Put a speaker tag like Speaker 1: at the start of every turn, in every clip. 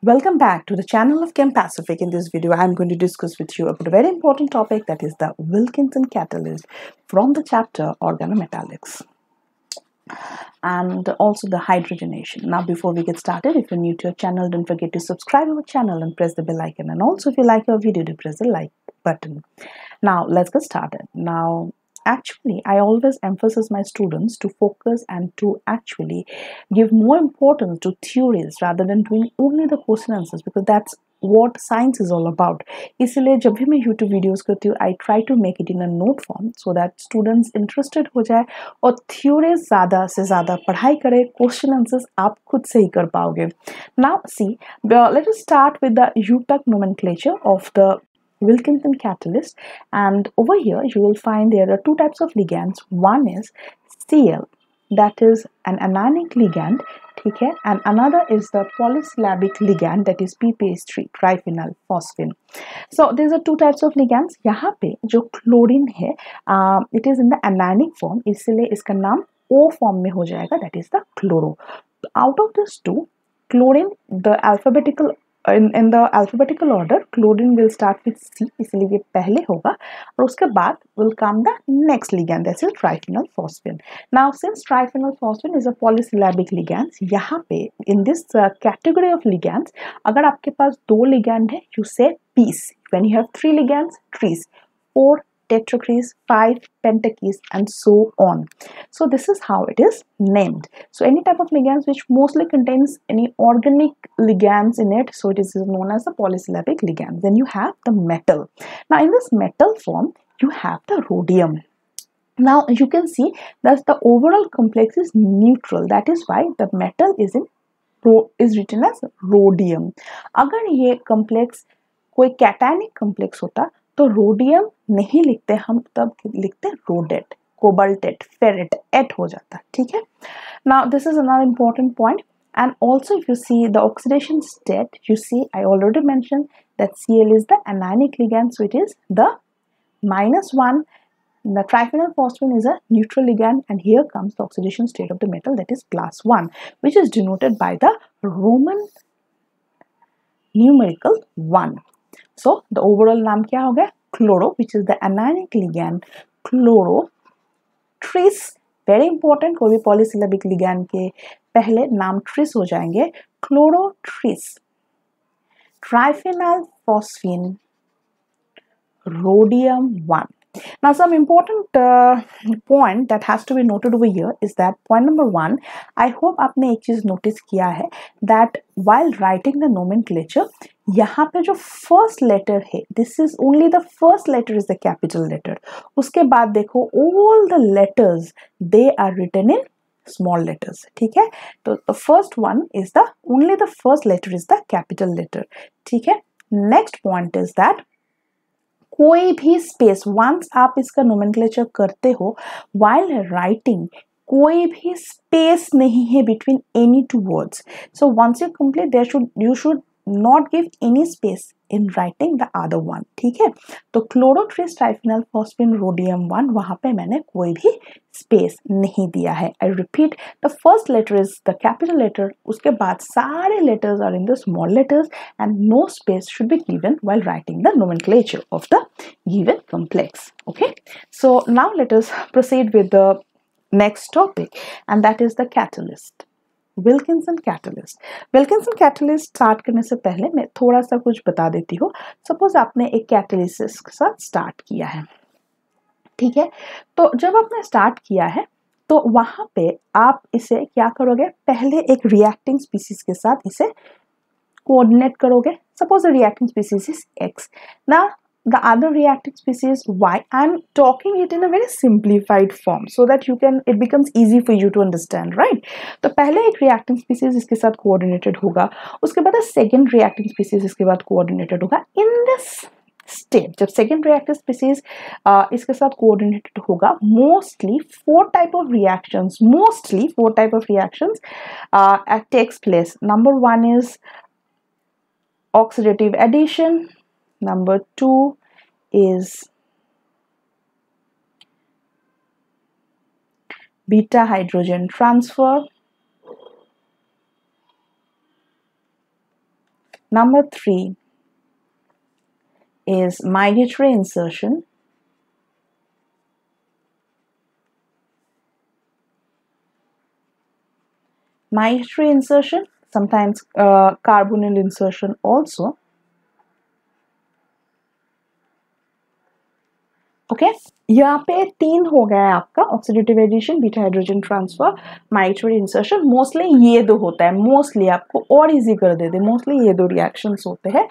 Speaker 1: Welcome back to the channel of Chem Pacific. In this video, I am going to discuss with you about a very important topic, that is the Wilkinson catalyst from the chapter Organometallics and also the hydrogenation. Now, before we get started, if you're new to our channel, don't forget to subscribe to our channel and press the bell icon. And also, if you like our video, to press the like button. Now, let's get started. Now, actually, I always emphasize my students to focus and to actually give more importance to theories rather than doing only the question answers, because that's what science is all about. इसलिए जब भी मैं YouTube videos करती हूँ, I try to make it in a note form so that students interested हो जाए और theories ज़्यादा से ज़्यादा पढ़ाई करें, question answers आप खुद से ही कर पाओगे. Now see, let us start with the UPAC nomenclature of the Wilkinson catalyst, and over here you will find there are two types of ligands. One is Cl, that is an anionic ligand, ठीक है, and another is the polysyllabic ligand, that is PPH3 triphenyl phosphine. So these are two types of ligands. यहाँ पे जो chlorine है, it is in the anionic form, इसलिए इसका नाम O form में हो जाएगा, that is the chloro. Out of these two, chlorine, the alphabetical in the alphabetical order, chlorine will start with C, इसलिए ये पहले होगा और उसके बाद will come the next ligand, that is triphenyl phosphine. Now, since triphenyl phosphine is a polysyllabic ligand, यहाँ पे in this category of ligands, अगर आपके पास दो ligand है, you say piece. When you have three ligands, trees. 4 tetrakis, 5 pentakis, and so on. So this is how it is named. So any type of ligands which mostly contains any organic ligands in it, so it is known as the polysyllabic ligand. Then you have the metal. Now in this metal form, you have the rhodium. Now you can see that the overall complex is neutral. That is why the metal is written as rhodium. अगर ये complex कोई cationic complex होता तो rhodium नहीं लिखते हम, तब लिखते रोडेट, कोबाल्टेट, फेरेट, एट हो जाता, ठीक है. Now this is another important point, and also if you see the oxidation state, you see I already mentioned that Cl is the anionic ligand, so it is the -1. The triphenyl phosphine is a neutral ligand, and here comes the oxidation state of the metal, that is +1, which is denoted by the Roman numerical 1. So the overall नाम क्या हो गया? Chloro, which is the anionic ligand. Chloro, tris, very important. कोई भी polysyllabic ligand के पहले नाम tris हो जाएंगे. Chloro tris, triphenyl phosphine, rhodium 1. Now some important point that has to be noted over here is that point number 1, I hope आपने एक चीज notice किया है that while writing the nomenclature, यहाँ पे जो first letter है, this is only the first letter is the capital letter. उसके बाद देखो all the letters they are written in small letters, ठीक है. तो the first one is the only the first letter is the capital letter, ठीक है. Next point is that कोई भी स्पेस, वंस आप इसका नोमेनक्लेचर करते हो, while writing कोई भी स्पेस नहीं है between any two words. So once you complete, you should not give any space in writing the other one, ठीक है. तो chlorotris triphenyl phosphine rhodium 1, वहां पे मैंने कोई भी स्पेस नहीं दिया है. I repeat, the first letter is the capital letter, उसके बाद सारे letters are in the small letters, and no space should be given while writing the nomenclature of the given complex. Okay, so now let us proceed with the next topic, and that is the catalyst. Wilkinson catalyst. Wilkinson catalyst start करने से पहले मैं थोड़ा सा कुछ बता देती हूँ. सपोज आपने एक कैटलिसिस के साथ स्टार्ट किया है, ठीक है. तो जब आपने स्टार्ट किया है तो वहां पे आप इसे क्या करोगे, पहले एक रिएक्टिंग स्पीसीज के साथ इसे कोऑर्डिनेट करोगे. Suppose the reacting species is x. ना the other reacting species Y. I'm talking it in a very simplified form so that it becomes easy for you to understand, right? तो पहले एक reacting species इसके साथ coordinated होगा, उसके बाद second reacting species इसके बाद coordinated होगा. In this state, जब second reacting species इसके साथ coordinated होगा, mostly four type of reactions takes place. Number 1 is oxidative addition. Number 2 is beta hydrogen transfer. Number 3 is migratory insertion. Migratory insertion, sometimes carbonyl insertion also. Okay यहाँ पे 3 हो गया है आपका, oxidative addition, beta hydrogen transfer, migratory insertion. Mostly ये 2 होता है, mostly आपको और इजी कर देते, मोस्टली ये 2 रिएक्शंस होते हैं.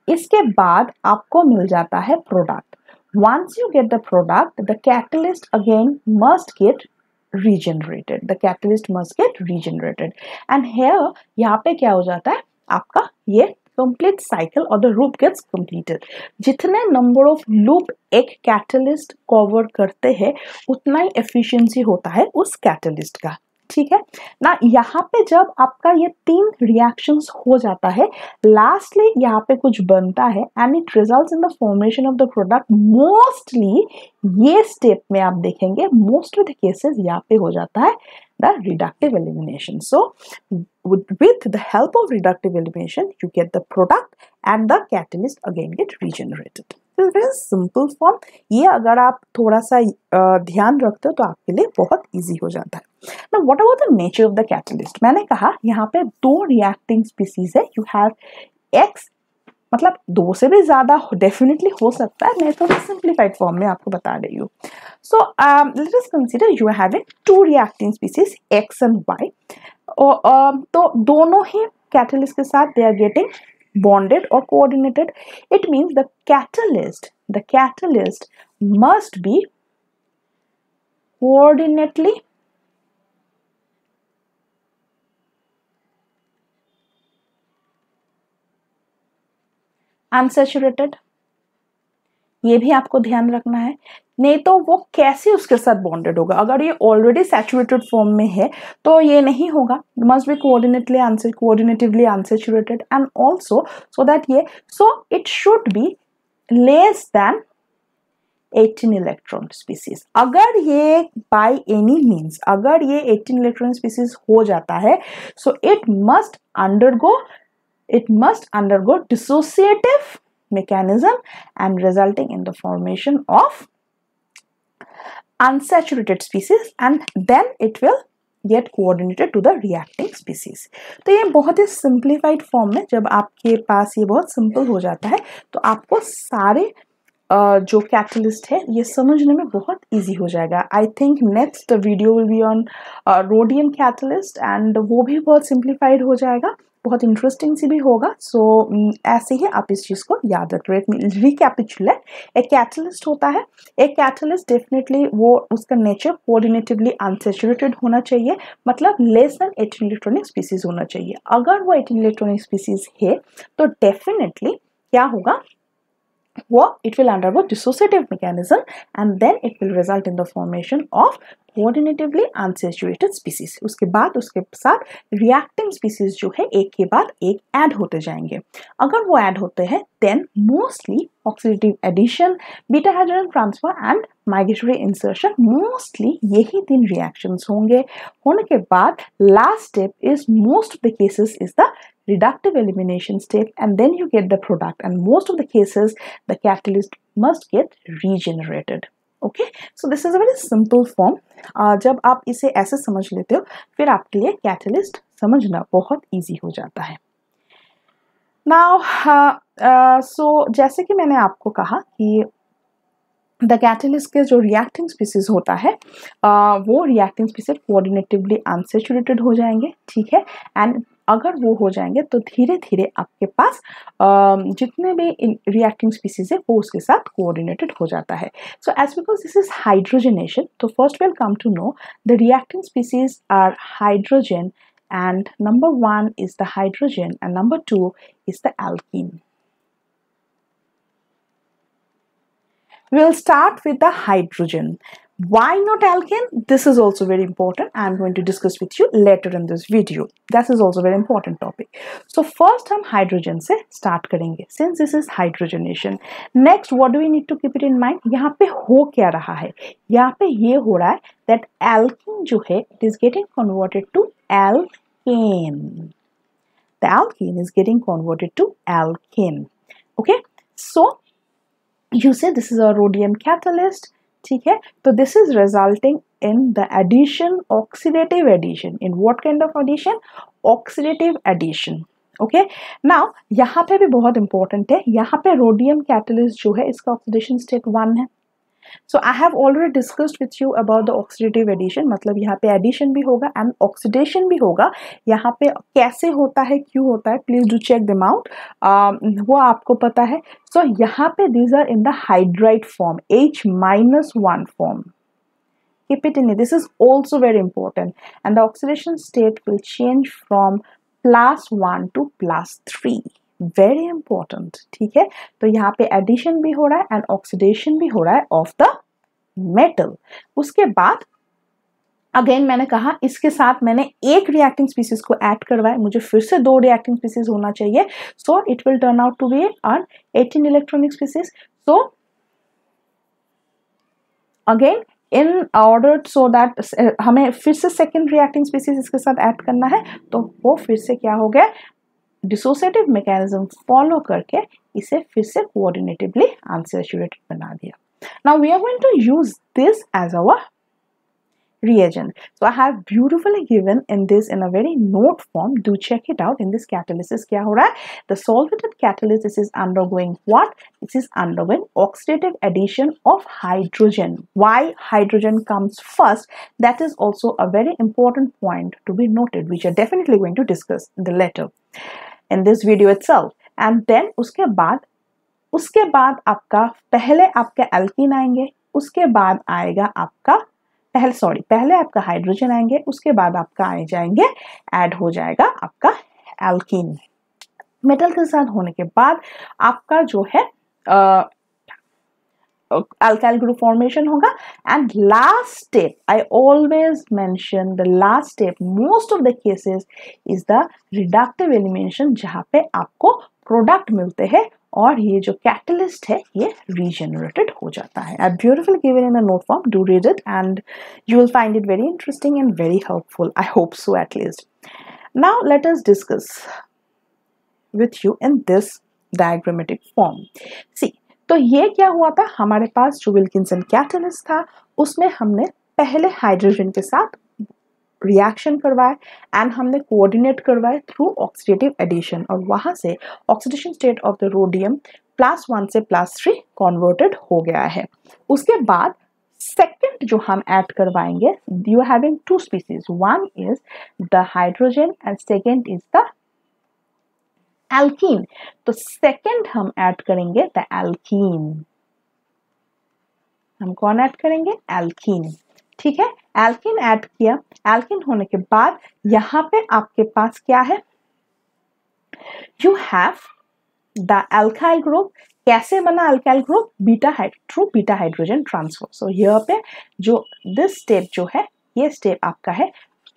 Speaker 1: इसके बाद आपको मिल जाता है product. Once you get the product, the catalyst again must get regenerated. The catalyst must get regenerated. And here यहाँ पे क्या हो जाता है आपका, ये complete cycle or the loop gets completed. जितने number of loop एक catalyst cover करते हैं उतना ही efficiency होता है उस catalyst का. ठीक है ना. यहाँ पे जब आपका ये 3 रिएक्शंस हो जाता है, लास्टली यहाँ पे कुछ बनता है and it results in the formation of the product. Mostly ये स्टेप में आप देखेंगे मोस्ट ऑफ द केसेस यहाँ पे हो जाता है the reductive elimination. So with the help of reductive elimination you get the product and the catalyst again get regenerated. This is very simple form. ये अगर आप थोड़ा सा ध्यान रखते हो तो आपके लिए बहुत इजी हो जाता है. Now what about the nature of the catalyst? मैंने कहा यहाँ पे 2 reacting species है. You have X, मतलब 2 से भी ज्यादा डेफिनेटली हो सकता है, मैं थोड़ा सिंप्लीफाइड फॉर्म में आपको बता रही हूँ. So let us consider you are having 2 reacting species X and Y. तो दोनों ही कैटलिस्ट के साथ they are getting bonded or coordinated. It means the catalyst must be coordinately unsaturated. ये भी आपको ध्यान रखना है, नहीं तो वो कैसे उसके साथ बॉन्डेड होगा. अगर ये ऑलरेडी सैचुरेटेड फॉर्म में है तो ये नहीं होगा. Must be coordinatively unsaturated and also so that ये it should be less than 18 electron species. अगर ये बाय एनी मीन्स अगर ये 18 इलेक्ट्रॉन स्पीसीज हो जाता है, so it must undergo dissociative mechanism and resulting in the formation of unsaturated species and then it will get coordinated to the reacting species. तो ये बहुत ही simplified form में जब आपके पास ये बहुत simple हो जाता है तो आपको सारे जो कैटलिस्ट है ये समझने में बहुत इजी हो जाएगा. I think next video will be on rhodium catalyst and वो भी बहुत सिंप्लीफाइड हो जाएगा, बहुत इंटरेस्टिंग सी भी होगा. सो ऐसे ही आप इस चीज़ को याद रख रहे. रिकैपिचुलेट, एक कैटलिस्ट होता है, एक कैटलिस्ट डेफिनेटली वो उसका नेचर कोऑर्डिनेटिवली अनसैचुरेटेड होना चाहिए, मतलब लेस देन 18 इलेक्ट्रॉनिक स्पीसीज होना चाहिए. अगर वो 18 इलेक्ट्रॉनिक स्पीसीज है तो डेफिनेटली क्या होगा, वो it will undergo dissociative mechanism and then it will result in the formation of coordinatively unsaturated species. उसके बाद उसके साथ reacting species जो है एक के बाद एक ऐड होते जाएंगे. अगर वो ऐड होते हैं then mostly oxidative addition, beta hydrogen transfer and migratory insertion, mostly यही 3 reactions होंगे. होने के बाद last step is most of the cases is the reductive elimination step and then you get the product and most of the cases the catalyst must get regenerated. Okay, so this is a very simple form. जब आप इसे ऐसे समझ लेते हो फिर आपके लिए कैटलिस्ट समझना बहुत इजी हो जाता है. Now जैसे कि मैंने आपको कहा कि द कैटलिस्ट के जो रिएक्टिंग स्पीसीज होता है वो रिएक्टिंग स्पीसीज कोऑर्डिनेटिवली अनसैचुरेटेड हो जाएंगे. ठीक है, एंड अगर वो हो जाएंगे तो धीरे धीरे आपके पास जितने भी रिएक्टिंग स्पीसीज है वो उसके साथ कोऑर्डिनेटेड हो जाता है. So as because this is hydrogenation, तो first will come to know the reacting species are hydrogen and number 1 is the hydrogen and number 2 is the alkene. We'll start with the hydrogen. Why not alkene? This is also very important. I'm going to discuss with you later in this video. That is also very important topic. So first हम hydrogen से start करेंगे since this is hydrogenation. Next, what do we need to keep it in mind? यहाँ पे हो क्या रहा है? यहाँ पे ये हो रहा है that alkene जो है it is getting converted to alkane. the alkene is getting converted to alkane. Okay, so you say this is a rhodium catalyst. ठीक है, तो this is resulting in the addition, oxidative addition. In what kind of addition? Oxidative addition. Okay, now यहाँ पे भी बहुत important है, यहाँ पे rhodium catalyst जो है इसका oxidation state 1 है. So I have already discussed with you about the oxidative addition. मतलब यहाँ पे addition भी होगा and oxidation भी होगा. यहाँ पे कैसे होता है, क्यों होता है, please do check them out. वो आपको पता है. So यहाँ पे these are in the hydride form, H-1 form. Keep it in it. This is also very important. And the oxidation state will change from +1 to +3. Very important. ठीक है, तो यहाँ पे एडिशन भी हो रहा है एंड ऑक्सीडेशन भी हो रहा है ऑफ द मेटल. उसके बाद अगेन मैंने कहा इसके साथ मैंने एक रिएक्टिंग स्पीसीज को ऐड करवाया, मुझे फिर से 2 रिएक्टिंग स्पीसीज होना चाहिए. So it will turn out to be an 18 electronic species. So again in order so that हमें फिर से सेकेंड रिएक्टिंग स्पीसीज इसके साथ ऐड करना है, तो वो फिर से क्या हो गया, डिसोसिएटिव मैकेनिज्म फॉलो करके इसे फिर से कोऑर्डिनेटिवली अनसैचुरेटेड बना दिया. Now we are going to use this as our reagent. So I have beautifully given in this in a very note form. Do check it out. In this catalysis क्या हो रहा है? The solvated catalyst, this is undergoing what? This is undergoing oxidative addition of hydrogen. Why hydrogen comes first? That is also a very important point to be noted, which are definitely going to discuss in the later in this video itself. And then उसके बाद आपका पहले आपका alkene आएंगे, उसके बाद आएगा आपका पहले आपका हाइड्रोजन आएंगे, उसके बाद आपका आए जाएंगे ऐड हो जाएगा आपका एल्कीन. मेटल के साथ होने के बाद आपका जो है alkyl group formation होगा. And last step, I always mention the last step, most of the cases is the reductive elimination, जहाँ पे आपको प्रोडक्ट मिलते हैं और ये जो कैटलिस्ट है ये रीजेनरेटेड हो जाता है. I beautifully given in a note form. Do read it and you will find it very interesting and very helpful. I hope so at least. Now let us discuss with you in this diagrammatic form. See, तो ये क्या हुआ था, हमारे पास जो Wilkinson catalyst था उसमें हमने पहले हाइड्रोजन के साथ रिएक्शन करवाए एंड हमने कोऑर्डिनेट करवाए थ्रू ऑक्सीडेटिव एडिशन और वहां से oxidation state of the rhodium +1 से +3 कन्वर्टेड हो गया है. उसके बाद सेकंड जो हम ऐड करवाएंगे, you having 2 species, one is the hydrogen and second is the alkene. तो सेकंड हम ऐड करेंगे द एल्कीन. हम कौन ऐड करेंगे? एल्कीन. ठीक है, एल्कीन ऐड किया. एल्कीन होने के बाद यहां पे आपके पास क्या है, you have the alkyl group. कैसे बना alkyl group? Through beta hydrogen transfer. So यहाँ पे जो दिस स्टेप जो है ये स्टेप आपका है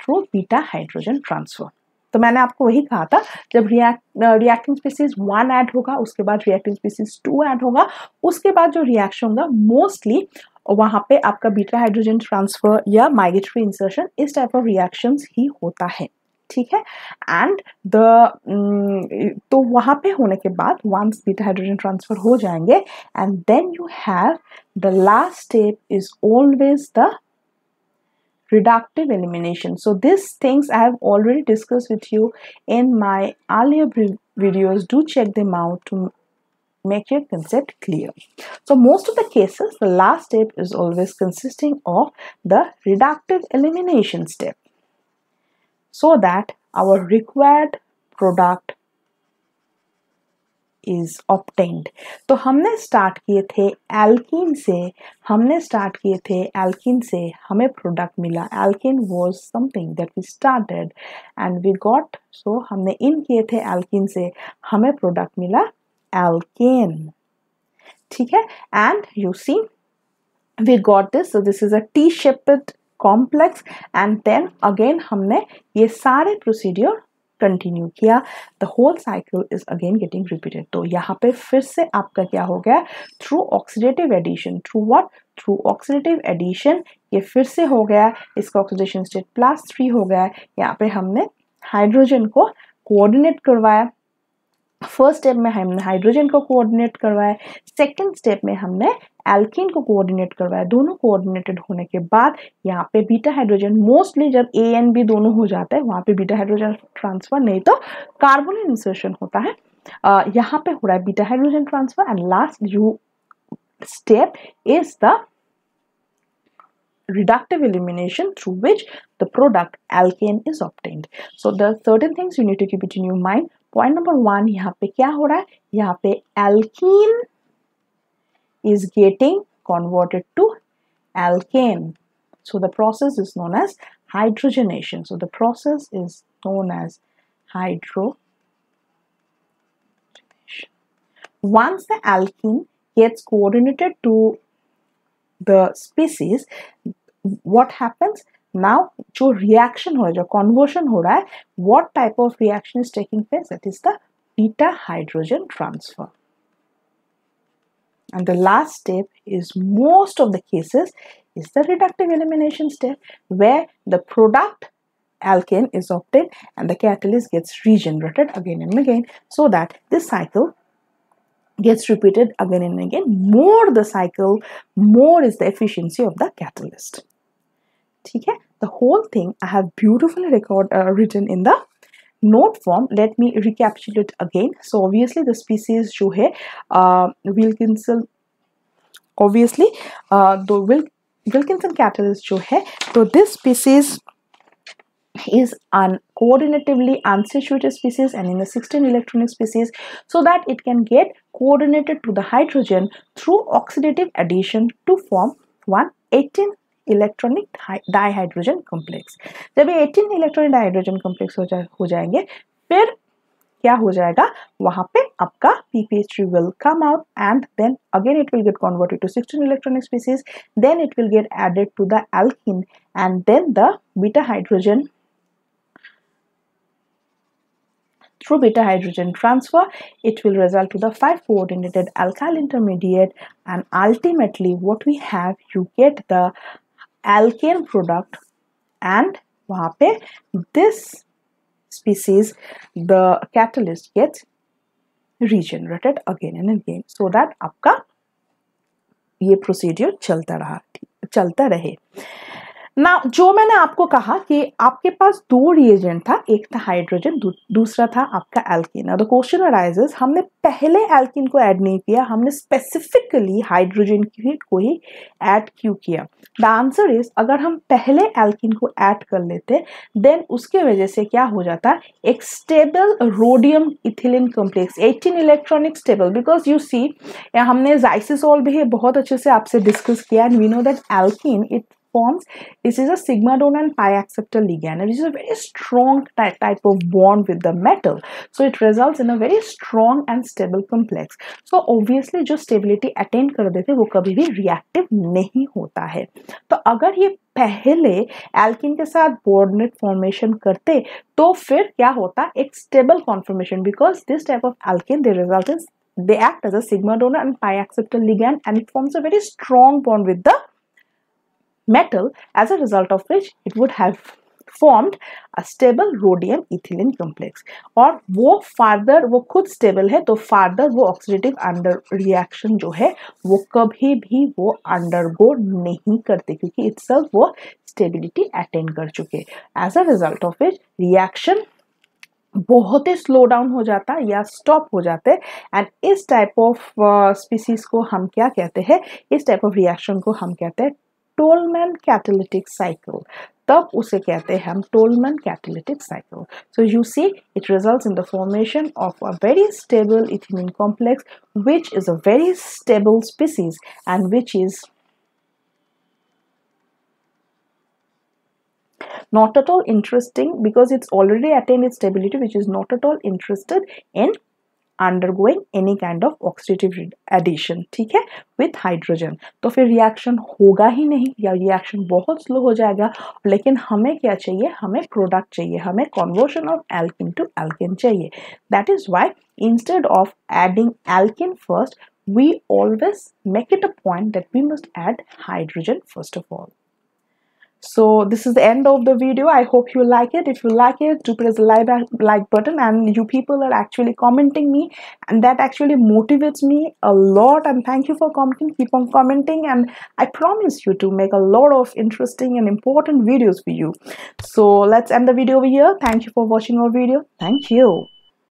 Speaker 1: थ्रू बीटा हाइड्रोजन ट्रांसफर. तो मैंने आपको वही कहा था, जब रिएक्टिंग स्पीसीज 1 ऐड होगा उसके बाद रिएक्टिंग स्पीसीज 2 ऐड होगा, उसके बाद जो रिएक्शन होगा मोस्टली वहां पे आपका बीटा हाइड्रोजन ट्रांसफर या माइग्रेटरी इंसर्शन इस टाइप ऑफ रिएक्शंस ही होता है. ठीक है, एंड तो वहां पे होने के बाद वंस बीटा हाइड्रोजन ट्रांसफर हो जाएंगे and then you have the last step is always the reductive elimination. So these things I have already discussed with you in my earlier videos. Do check them out to make your concept clear. So most of the cases, the last step is always consisting of the reductive elimination step so that our required product is obtained. तो हमने start किए थे alkene से, हमें product मिला. Alkene was something that we started and we got, so हमने इन किए थे एल्कीन से, हमें प्रोडक्ट मिला एल्केन. ठीक है, and you see we got this. So this is a T-shaped complex and then again हमने ये सारे प्रोसीड्यूर कंटिन्यू किया. The whole cycle is again getting repeated. तो यहाँ पे फिर से आपका क्या हो गया, through oxidative addition, through what, through oxidative addition ये फिर से हो गया. इसका ऑक्सीडेशन स्टेट +3 हो गया. यहाँ पे हमने हाइड्रोजन को कोऑर्डिनेट करवाया, फर्स्ट स्टेप में हमने हाइड्रोजन को कोऑर्डिनेट करवाया, सेकंड स्टेप में हमने एल्कीन को कोऑर्डिनेट करवाया। दोनों कोऑर्डिनेटेड होने के बाद यहाँ पे बीटा हाइड्रोजन, मोस्टली जब ए एंड बी दोनों हो जाता है वहां पे बीटा हाइड्रोजन ट्रांसफर, नहीं तो कार्बोनिल इंसर्शन होता है। यहाँ पे हो रहा है beta hydrogen transfer. And last you step is the reductive elimination through which the product alkane is obtained. So there are certain things you need to keep it in your mind. Point number 1, यहाँ पे क्या हो रहा है, यहाँ पे alkene is getting converted to alkane. So the process is known as hydrogenation. So the process is known as hydrogenation. Once the alkene gets coordinated to the species, what happens now? जो reaction हो रहा है, जो conversion हो रहा है, what type of reaction is taking place? That is the beta hydrogen transfer. And the last step is most of the cases is the reductive elimination step, where the product alkane is obtained and the catalyst gets regenerated again and again, so that this cycle gets repeated again and again. More the cycle, more is the efficiency of the catalyst. ठीक है, the whole thing I have beautifully written in the note form. Let me recapitulate again. So obviously the species जो है Wilkinson, obviously the Wilkinson catalyst जो है, तो this species is an coordinatively unsaturated species and in a 16 electronic species, so that it can get coordinated to the hydrogen through oxidative addition to form one 18 electronic dihydrogen complex. जब ये 18 electronic dihydrogen complex हो जाएंगे, फिर क्या हो जाएगा, वहां पे आपका PPH3 will come out and then again it will get converted to 16 electronic species, then it will get added to the alkene, and then the beta hydrogen, through beta hydrogen transfer, it will result to the 5 coordinated alkyl intermediate, and ultimately what we have, you get the alkane product, and वहाँ पे this species, the catalyst gets regenerated again and again, so that आपका ये procedure चलता रहे। ना जो मैंने आपको कहा कि आपके पास दो रिएजेंट था, एक था हाइड्रोजन, दूसरा था आपका एल्कीन। द क्वेश्चन अराइजेस, हमने पहले एल्कीन को ऐड नहीं किया, हमने स्पेसिफिकली हाइड्रोजन को ही ऐड क्यों किया? द आंसर इज, अगर हम पहले एल्कीन को ऐड कर लेते देन उसके वजह से क्या हो जाता, एक stable rhodium ethylene complex, 18 electronic stable, because you see हमने जाइसिसोल भी बहुत अच्छे से आपसे डिस्कस किया, and we know that alkene it forms, this is a sigma dominant pi acceptor ligand, and it is a very strong type of bond with the metal, so it results in a very strong and stable complex. So obviously जो stability attain कर देते वो कभी भी reactive नहीं होता है। तो अगर ये पहले alkene के साथ bonded formation करते तो फिर क्या होता, एक stable conformation, because this type of alkene they act as a sigma dominant and pi acceptor ligand, and it forms a very strong bond with the metal, as a result of which it would have formed a stable rhodium ethylene complex, और वो farther वो खुद stable है तो farther वो oxidative under reaction जो है वो कभी भी वो अंडरगो नहीं करते, क्योंकि इटसेल्फ वो स्टेबिलिटी अटेन कर चुके। As a result of it reaction बहुत ही स्लो डाउन हो जाता या स्टॉप हो जाते, एंड इस टाइप ऑफ स्पीसीज को हम क्या कहते हैं, इस टाइप ऑफ रिएक्शन को हम कहते हैं टोलमैन कैटालिटिक साइकिल, तब उसे कहते हैं हम Tolman catalytic cycle. So you see it results in the formation of a very stable ethylene complex which is a very stable species and which is not at all interesting, because it's already attained its stability, which is not at all interested in undergoing any kind of oxidative addition, ठीक है, with hydrogen। तो फिर reaction होगा ही नहीं या reaction बहुत slow हो जाएगा। लेकिन हमें क्या चाहिए, हमें प्रोडक्ट चाहिए, हमें conversion of alkene to alkane चाहिए। That is why instead of adding alkene first, we always make it a point that we must add hydrogen first of all. So this is the end of the video. I hope you like it. If you like it, do press the like button. And you people are actually commenting me, and that actually motivates me a lot. And thank you for commenting. Keep on commenting, and I promise you to make a lot of interesting and important videos for you. So let's end the video over here. Thank you for watching our video. Thank you.